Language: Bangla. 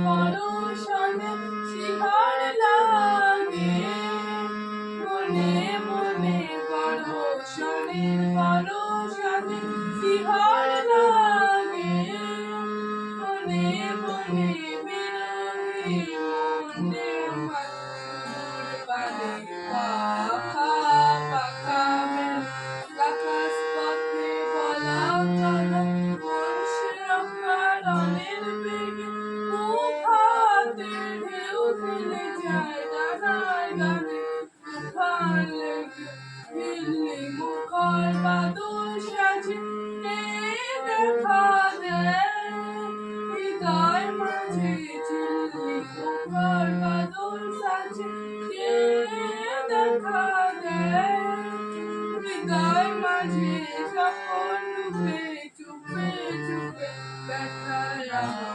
পরশনে শিহর লাগে মনে মনে পরশনে শিহর লাগে মনে মনে বিরহী মনে আমার সুর বাজে পাখা পাখা মেল আকাশ পথে বলা চলা রণের বেগে মুখাতে ঢেউ খেলে যায় ডানায় ডানে তুফান লেগে দিল্লি মুখর বাদল সাজে কে দেখা দেয় হৃদয় মাঝে ঝিল্লি মুখর বাদল সাজে কে দেখা দেয় হৃদয় মাঝে স্বপন ডুবে চুপে চুপে ব্যথার